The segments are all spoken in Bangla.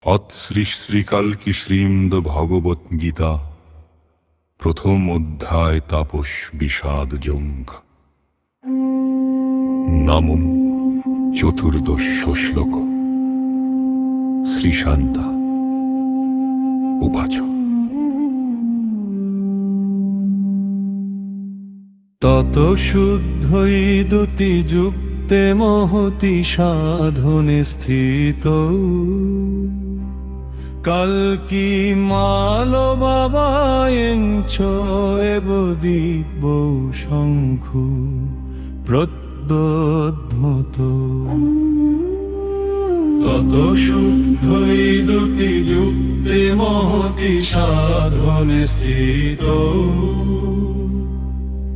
অথ শ্রী শ্রীকালকি শ্রীমদ ভগবত গীতা প্রথম অধ্যায় তাপস বিষাদ জঙ্ঘ নামম চতুর্দশ শ্লোক শ্রীশান্তা উবাচ তত শুদ্ধই দুতি যুক্তে মহতি সাধনে স্থিত কল্কি মাল বাবায়ঞ্চ এব দিব্য শঙ্খু প্রদ্যোদ্ভূত তত শুদ্ধই দুতি যুক্তে মহতি সাধনে স্থিত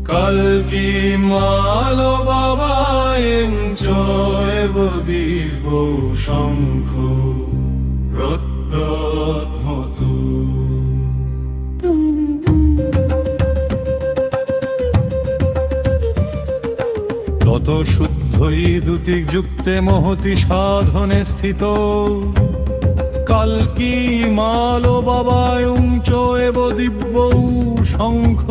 কল্কি মাল বাবায়ঞ্চ এব দিব্য শঙ্খু প্রদ্যোদ্ভূত তত শুদ্ধই দুতি যুক্তে মহতি সাধনে স্থিত কল্কি মাল বাবায়ঞ্চ এব দিব্য শঙ্খ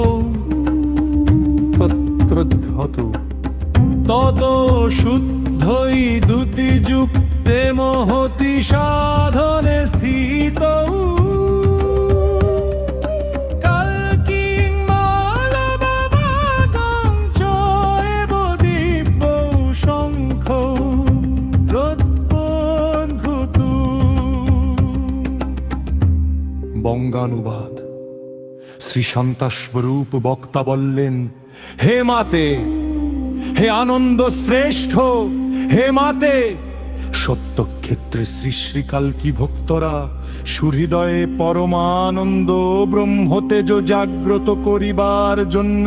তত শুদ্ধই দুতি যুক্তে মহতি সাধনে স্থিত কল্কি মাল বাবায়ঞ্চ এব দিব্য শঙ্খ প্রদ্যোদ্ভূত। বঙ্গানুবাদ। শ্রী শান্তাস্বরূপ বক্তা বললেন, হে মাতে, হে আনন্দ শ্রেষ্ঠ, হে মাতে, সত্যক্ষেত্রে শ্রী শ্রীকালকি ভক্তরা সুহৃদয়ে পরমানন্দ ব্রহ্মতেজ জাগ্রত করিবার জন্য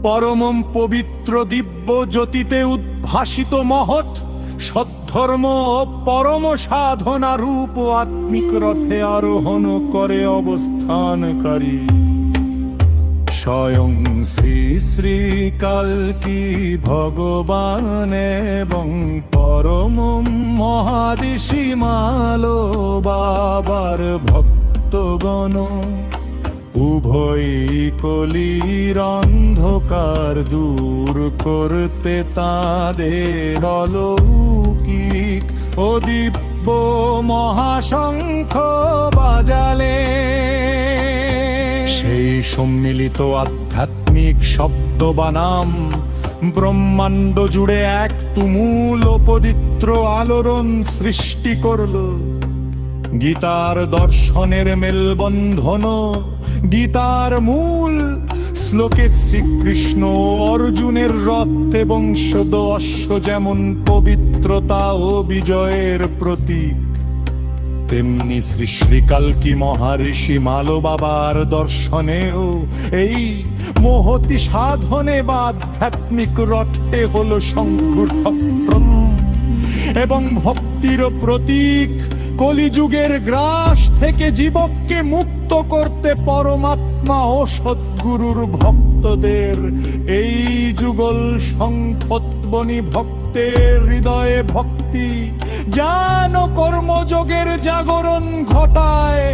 পরম পবিত্র দিব্য জ্যোতিতে উদ্ভাসিত মহৎ সদ্ধর্ম ও পরম সাধনা রূপ আত্মিক রথে আরোহণ করে অবস্থানকারী স্বয়ং শ্রী শ্রীকালকি ভগবান এবং পরম মহাদিশি মাল বাবার ভক্তগণ উভয় কলির অন্ধকার দূর করতে তাদের অলৌকিক ও দিব্য মহাশঙ্খ বাজালে। সেই সম্মিলিত আধ্যাত্মিক শব্দ বানাম ব্রহ্মাণ্ড জুড়ে এক তুমুল ও পবিত্র আলোড়ন সৃষ্টি করল। গীতার দর্শনের মেলবন্ধন, গীতার মূল শ্লোকে শ্রীকৃষ্ণ অর্জুনের রথ এবং সদ অশ্ব যেমন পবিত্রতা ও বিজয়ের প্রতীক, তেমনি শ্রী শ্রীকালকি মহারিষি মাল বাবার দর্শনেও এই মহতি সাধনে বা আধ্যাত্মিক রথে হল শঙ্কুর এবং ভক্তির প্রতীক। কলিযুগের গ্রাস থেকে জীবককে মুক্ত করতে পরমাত্মা ও সদ্গুরুর ভক্তদের এই যুগল সংপৎবনী ভক্তের হৃদয়ে ভক্তি জ্ঞান ও কর্মযোগের জাগরণ ঘটায়,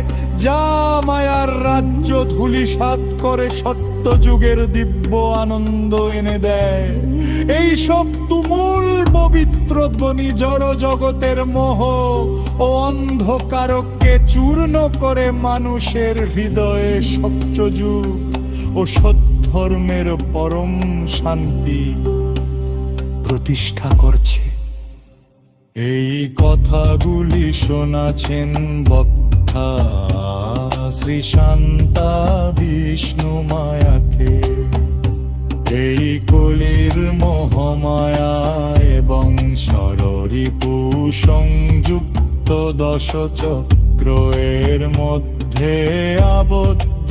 যা মায়ার রাজ্য ধূলিসাৎ করে সত্য যুগের দিব্য আনন্দ এনে দেয়। এই সব তুমুল পবিত্র ধ্বনি জড় জগতের মোহ ও অন্ধকারকে চূর্ণ করে মানুষের হৃদয়ে সত্যযুগ ও সদ্ধর্মের পরম শান্তি প্রতিষ্ঠা করছে। এই কথাগুলি শোনাছেন বক্তা শ্রী শান্তা বিষ্ণু মায়াকে। এই কলির মোহমায়া এবং ষড়রিপু সংযুক্ত দশ চক্র এর মধ্যে আবদ্ধ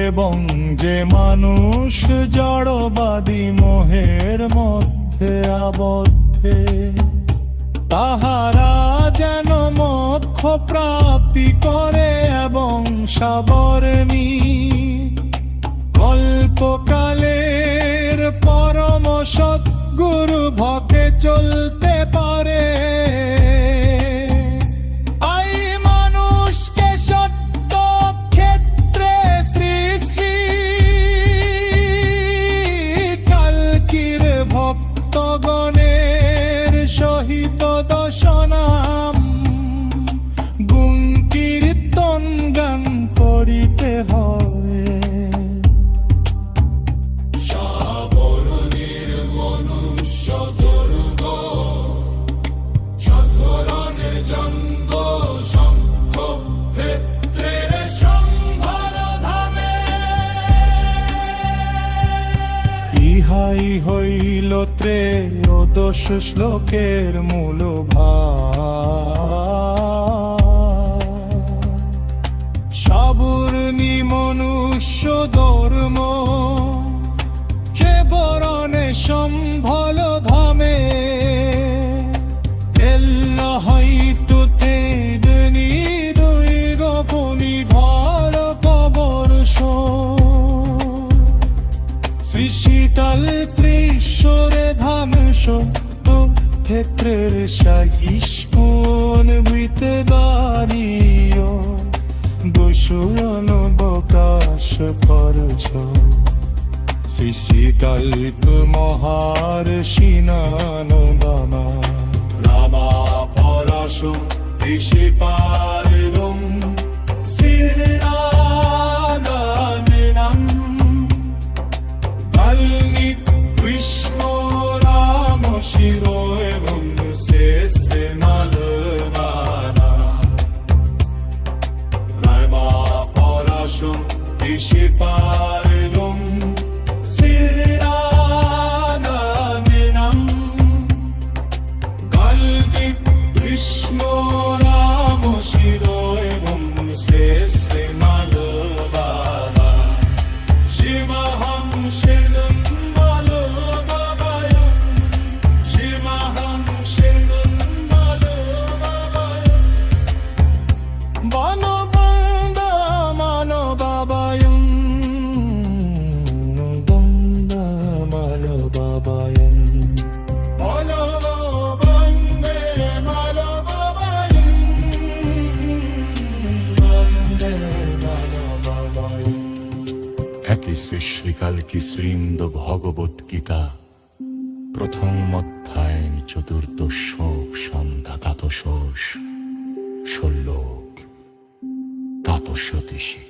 এবং যে মানুষ জড়বাদী মোহের মধ্যে আবদ্ধে, তাহারা যেন মোক্ষ প্রাপ্তি করে এবং সাবরণী কল্পকালের পরম সদ্গুরু ভকে চলতে পারে। আই ইহাই হইল ত্রয়োদশ শ্লোকের মূল ভাব। সাবর্ণী মনুষ্য ধর্ম যে বরণে সম্ভল ধামে এল্লা হয়তো তেদনি দৈগ পনি ভার কবর্ষ শ্রী শীতল প্রেশ্বরে ধামস ক্ষেত্রের সাহিষ্পন বৃতে বাণীয় দোষুরন বকাশ করছ শ্রী শীতল মহার সিনান দামা রামা পরশ ঋষি পারলম সিরানাম বাল্মী কৃষ্ণ রাম শিরো এবং শেষে মালবানা রামা পরশ ঋষি পারলম সিরানাম বাল্মী কৃষ্ণ রাম শিরো এবং শেষে মালবানা শিবহং শিলং মালবাবায় শিবহং শিলং মালবাবায় বনবন্দ মালবাবায় বন্দ মালবাবায় বলবন্দে মালবাবায় বন্দে মালবাবায়। একই শ্রী শ্রীকালকি শ্রীমদ ভগবত গীতা প্রথম অধ্যায় চতুর্দশ সন্ধ্যা তাতশোষ ষোলোক তাপস্যতিষী।